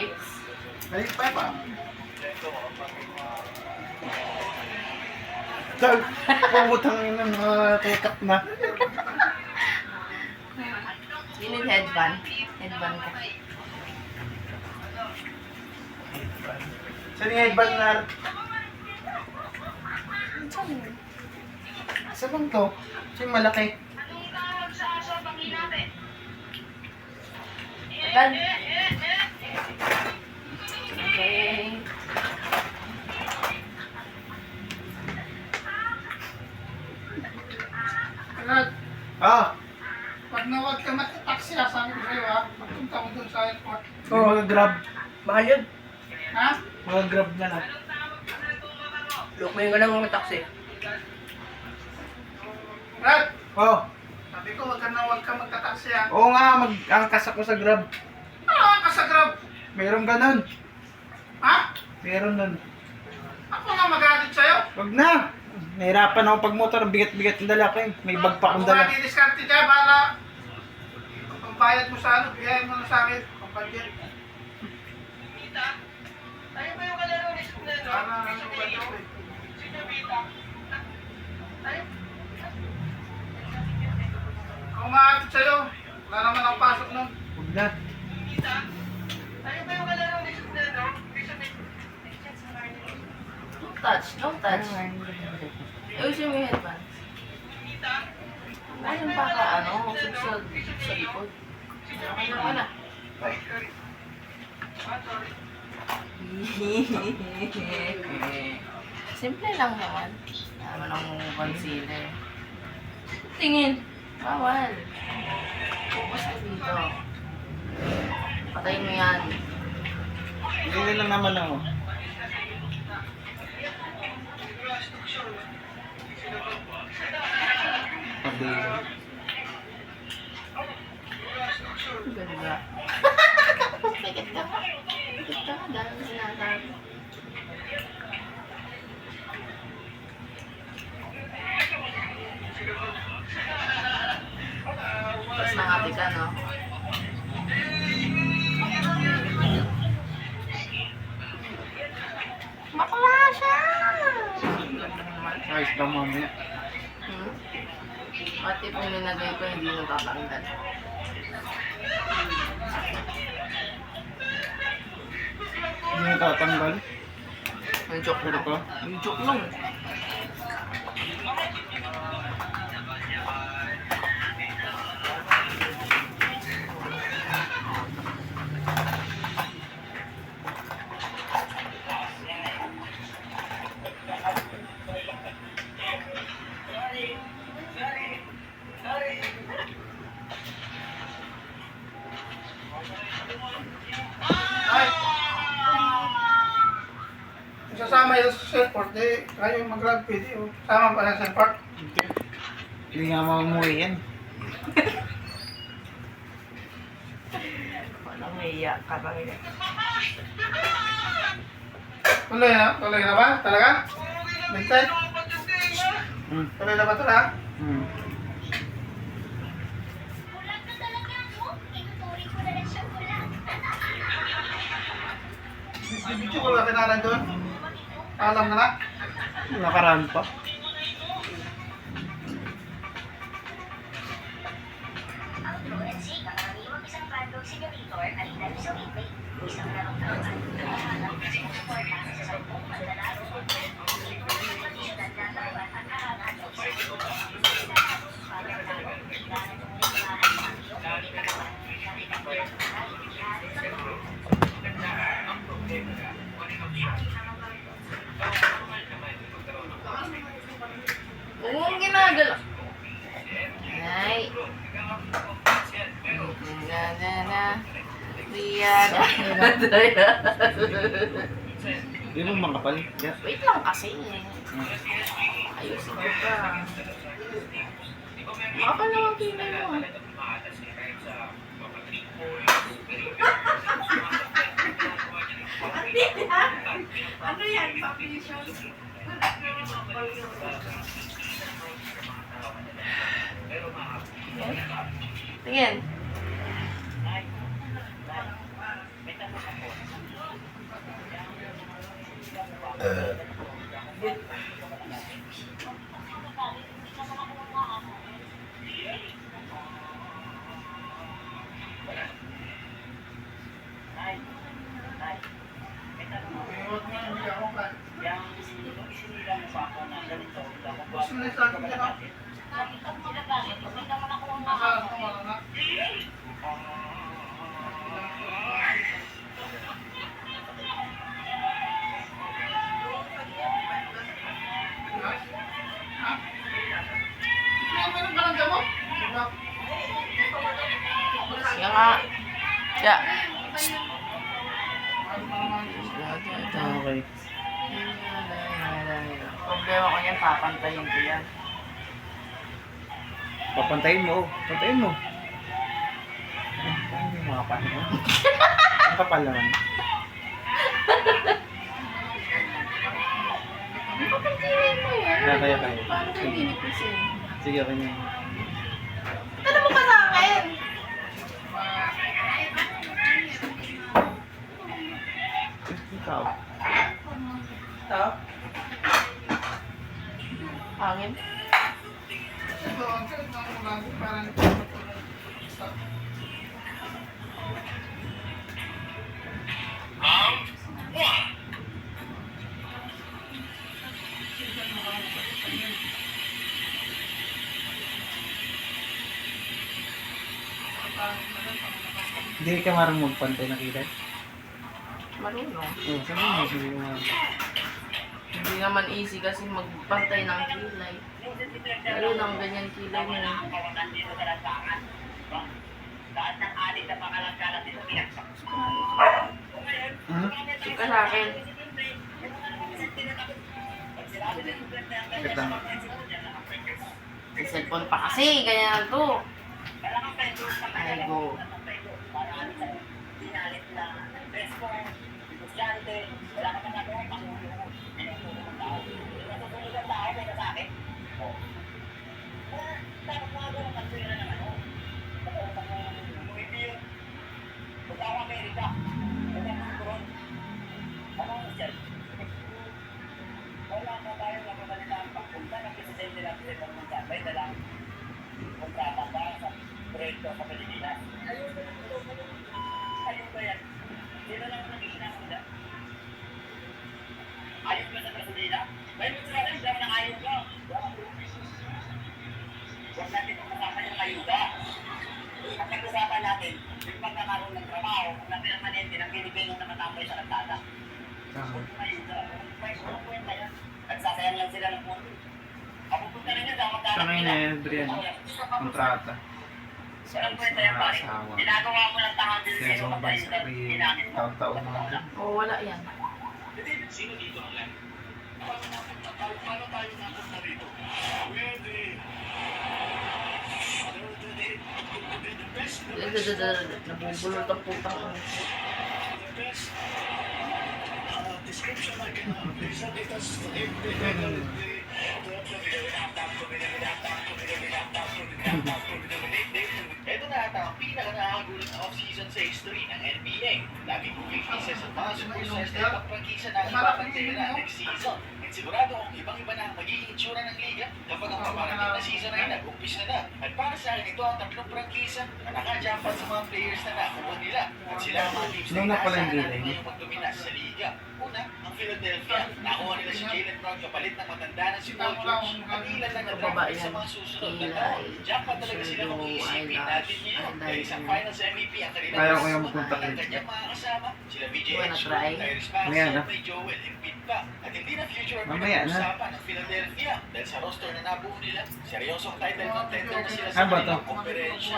Alex. Balik pa. Dahil, pumutang ng mga take-up na. You need headband. Headband ka. Saan yung headband na? Saan bang to? Saan yung malaki? Headband. Okay. Rod, Ah, pag nawag ka magta-taxi, sabi ko sa'yo ha, magpunta mo dun sa airport. yung mga grab. Mahal yun. Ha? Mga grab na lang. Look mo yung ganang mga taxi. Rod, Oh, sabi ko wag ka magta-taxi ha. oo nga, mag-angkas ako sa grab. Ano ka sa Grab? Meron ganun. Ha? Meron nun. Ako nga magalit sa'yo. Wag na. Nahirapan ako pag motor. Ang bigat-bigat ng dala ko eh. May bag pa akong Ako dala. nga didiskarte dyan, para ang bayad mo sa ano, biyahin mo na sa akin, ang budget. Tayo ba yung kalaro ni Sundalo? Para ang budget eh. Sino Vita? Tayo? Ako maatid sa'yo. Wala naman ang pasok nun. Wag na. Tayo ba yung kalaro ni Sundalo? Don't touch. Don't touch. Ayusin mo yung headband. Ayun pa ka, sugsod sa likod. Okay na, wala. Simple lang naman. Naman ang concealer. Tingin. Bawal. Focus ka dito. Patayin mo yan. Hindi lang naman ako. Pabili. Ganda. Pikit ka pa. Pikit ka pa. Dahil sinasabi. Tapos nangati ka, no? Bakla siya! Ganda naman. Ayos lang mamaya. Hmm? What if yung nilagay ko hindi mo tatanggal? Hindi na tatanggal. May joke Pero lang. ko. May joke lang. Ay! Kung sasama yun sa airport, kayo mag-grab pwede. Sama pa sa airport. Hindi nga mamuwi yan. Walang iya ka ba rin? Tuloy na? Tuloy na ba? Talaga? Bintay? Hmm. Tuloy na ba talaga? Hmm. Bibidyo ko lang kinalan doon. Alam na na. Nakaraan pa. Ang fluency, karaniwang isang bandog simulator ay dahil sa email. Isang larong taruhan, nakahanap sa sumusuporta sa sampung manlalaro. Ito ay tradisyonal na laruan at kahanap sa isang pinatapos para laro. Ganit ang litrahan ang iyong pinagawa. Ganit ang pinagawa. Huwag mong ginagala. Ay. Na. Riyan. Hindi mo makapal. Yeah. Wait lang kasi. Ayusin ko pa. Makapal naman kilay mo. Ano yan? Foundation? Tingin. Kaya nga. Kaya. Okay. Problema ko yan, papantayin ko yan. Papantayin mo. Pantayin mo. Ano yung mga paano? Ang kapal naman. Papantayin mo yan. Kaya. Paano ko dinipisin? Sige, okay na. Ano mo ka sa akin? Ikaw. Ito? Hangin? Hindi ka marunong magpantay ng kilay? Marunong. Oo, sabi mo. Hindi mo Hindi naman easy kasi magpantay ng kilay. Lalo ng ganyan kilay mo. Ka sa akin. Kita. May cellphone pa kasi, ganyan to. Ay, go. Tama. Sa ngayon na yun, Brian. Kontrata. Sa mga asawa. Kaya sa mga bansa, taon-taon na. Oo, wala yan. Nabubulot ang putang ano. Ito na ata ang pinaka-nakakagulat na off-season sa history ng NBA. Laging kumikisa sa mga superstars na ibang prangkisa na ipapantera next season. At sigurado kung ibang-iba na ang magiging itsura ng liga kapag ang paparating na season ay nag-umpisa na. At para sa akin ito ang tatlong prangkisa na naka-jumpa sa mga players na nakuha nila. At sila ang mga teams na Nung napala yung inaasahan delay. ngayong magdomina sa liga. Una, ang Philadelphia. Nakuha nila si Jaylen Brown kapalit ng matanda na si Paul George. At ilan lang na-draft sa mga susunod na taon. Jumpa talaga sila kung iisipin natin niyo. Dahil isang finals MVP ang kanilang Ayaw ko yung susunod magpunta at ang dito. kanyang mga kasama. Sila VJ Wanna Edgeworth, try? Tyrese Mamaya na. Maxey, may Joel Embiid pa. At hindi na future ang Mamaya na. pinag-uusapan ng Philadelphia. Dahil sa roster na nabuo nila, seryosong title contender na sila sa Ah, ba to? kanilang komperensya.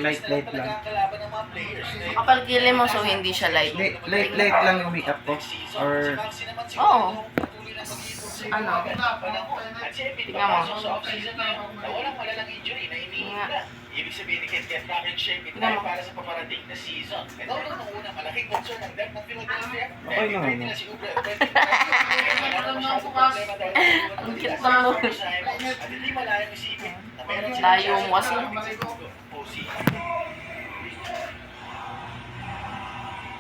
Light At lang. talaga ang kalaban ng mga players. Kapal kili mo so hindi siya light. Late lang yung makeup ko. Or, Oo. Ano? Tingnan mo. Sa off-season na walang malalang injury na iniinda. Ibig sabihin ni get back in shape in Tingnan time mo. para sa paparating na season. Ito lang nung una, malaking concern ng depth ng Philadelphia. Okay naman. Pwede na si Ubre. Ang cute naman mo. At hindi malayang isipin na meron Layo mo kasi.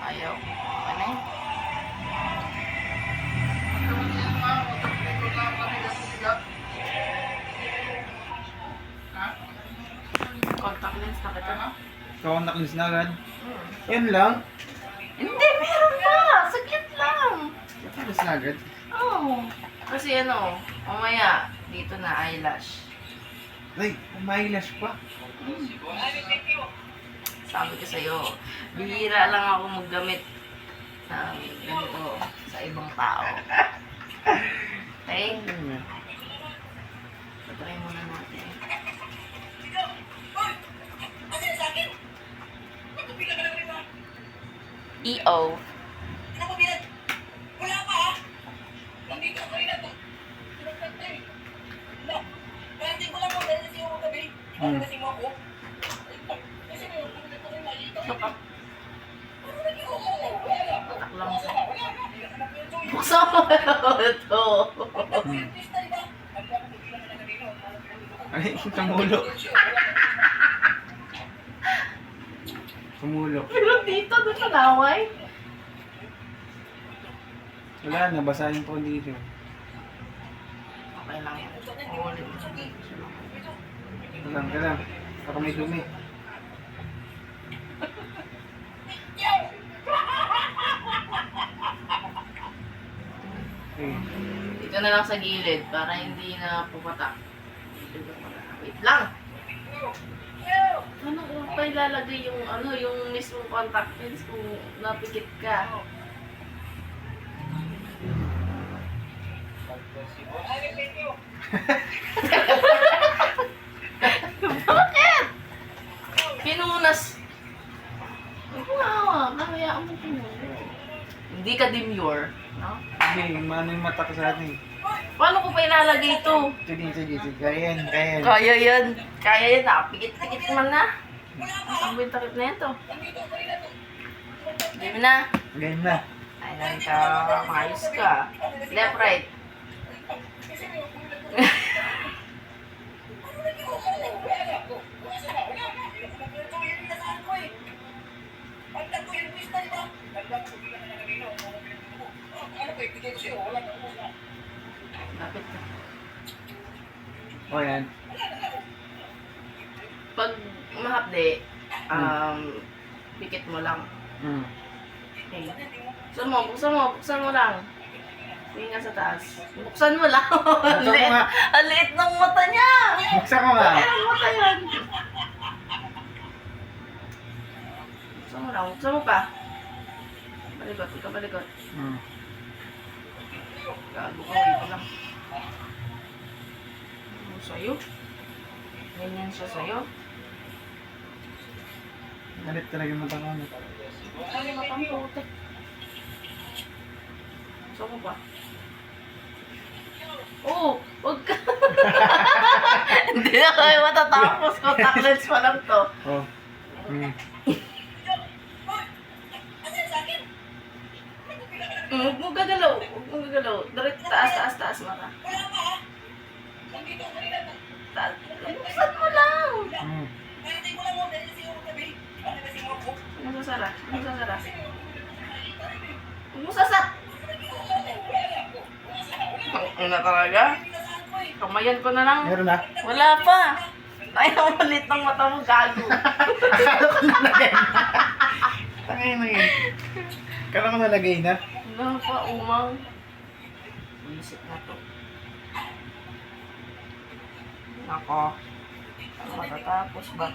Ayaw. Ano yun? Contact lens na agad. Hmm. Yun lang. Hindi, meron pa! Saglit lang! Contact lens na agad. Oo. Kasi ano, mamaya, dito na eyelash. Ay, may eyelash pa. Sabi ko sa'yo, bihira lang ako maggamit ng ganito sa ibang tao. Okay? Patry muna natin. EO. Hmm. Saka. Patak lang sa. Buksan mo ito. Hmm. Ay, tumulo. Tumulo. Pero dito, doon sa laway. Wala na, basahin po dito. Okay lang yan. Ulit. Kailang, kailang. Baka may dumi. Okay. Dito na lang sa gilid para hindi na pupatak. Wait lang. Ano kung pa ilalagay yung ano, yung mismong contact lens kung napikit ka? Bakit? Pinunas. Huwag mo hawa. Mamaya mo pinuno. Hindi ka demure. No? Sige, mano yung mata ko sa atin. Paano ko pa ilalagay ito? Sige, sige, sige. Kaya yan, kaya yan. Kaya yan. Kaya yan. Nakapikit-pikit naman na. Ang yung takip na ito. Hindi mo na. Game na. Ay, narita. Maayos ka. Left, right. Lapit ka. O yan. Pag mahapde, pikit mo lang. Hmm. Okay. Buksan mo lang. Tingin nga sa taas. Buksan mo lang. Buksan mo nga. Ang liit ng mata niya. Buksan ko nga. Kaya ang mata yan. Buksan mo pa. Balikot, ikaw balikot. Hmm. Gago ka, wait lang. Ano sa'yo? Ganyan siya sa'yo? Galit talaga yung mata ko. ano. Ano na pang putik? Gusto mo pa? Oo! Huwag ka! Hindi na kayo matatapos. Contact lens pa lang to. Oh. Hmm. Huwag mo gagalaw. Huwag mo gagalaw. Direct taas mata. Taas. Buksan mo lang! Hmm. Ano sasara? Huwag mo sasat! Ano na talaga? Kamayan ko na lang. Meron na. Wala pa. Ay, ang malit ng mata mo, gago. Akala ko nalagay na. Tangay na yun. Akala ko nalagay na. Wala pa, umang. Isip na to. Nako. Ano matatapos ba?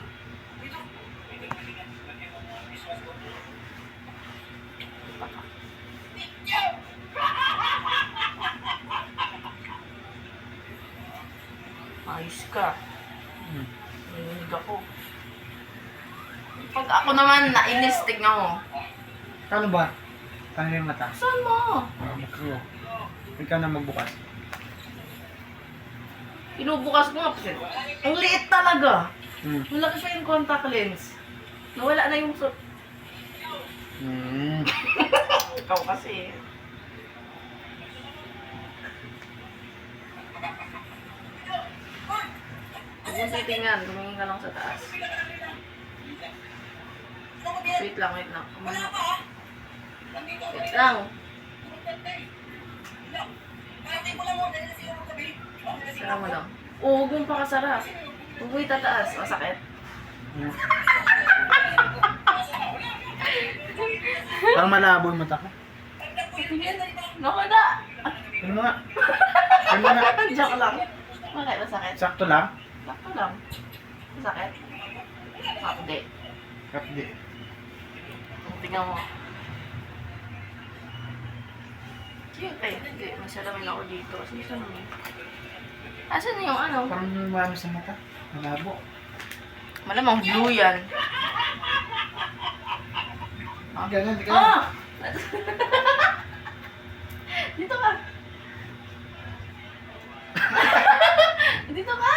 Ayos ka. Hmm. Naninig ako. Pag ako naman nainis, tignan mo. Paano ba? Paano yung mata? Saan mo? Ako. Ikaw na magbukas. Inubukas ko nga kasi. Ang liit talaga. Hmm. Malaki pa yung contact lens. Nawala na yung Hmm. Ikaw kasi. Huwag mo titingnan. Tumingin ka lang sa taas. Wait lang. Kumano. Wait lang. Sara mo lang. Oo, huwag mong pakasara. Huwag mo itataas. Masakit. Hmm. Parang malabo yung mata ko. Naku na! Ano nga? Ano nga? Joke lang. Bakit? Masakit? Sakto lang? Sakto lang. Masakit? Hindi. Kapdi. Tingnan mo. Cute eh. Hindi. Masalamin ako dito. Asan mo? Asan yung ano? Parang lumano sa mata. Malabo. Malamang blue yan. Ganun, di ka. Ah! Dito ka. Dito ka.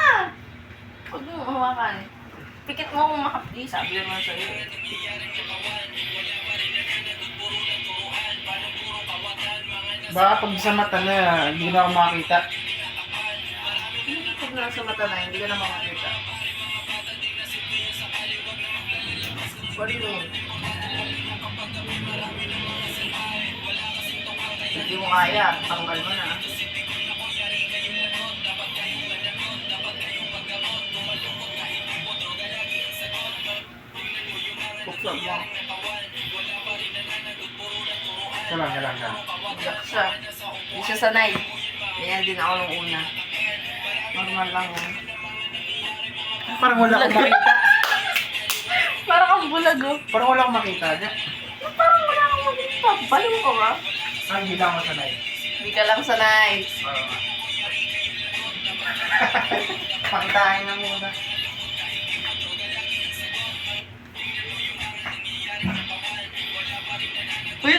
Huwag mo hawakan. Pikit mo kung makapdi. Sabi naman sa'yo. Baka pag sa mata na, hindi na ako makakita. Pag nasa mata na, hindi ka na makakita. What do you mean? Hindi mo kaya. Tanggal mo na. Buksan mo. Kailangan ka. Iyak siya. Hindi siya sanay. Ganyan din ako nung una. Normal lang yun. Parang wala akong makita. Parang kang bulag oh. Parang wala akong makita. Parang wala kang magkita. Baliw ka ba? Ah, hindi lang ako sanay. Hindi ka lang sanay. Pakitain na muna. Uy,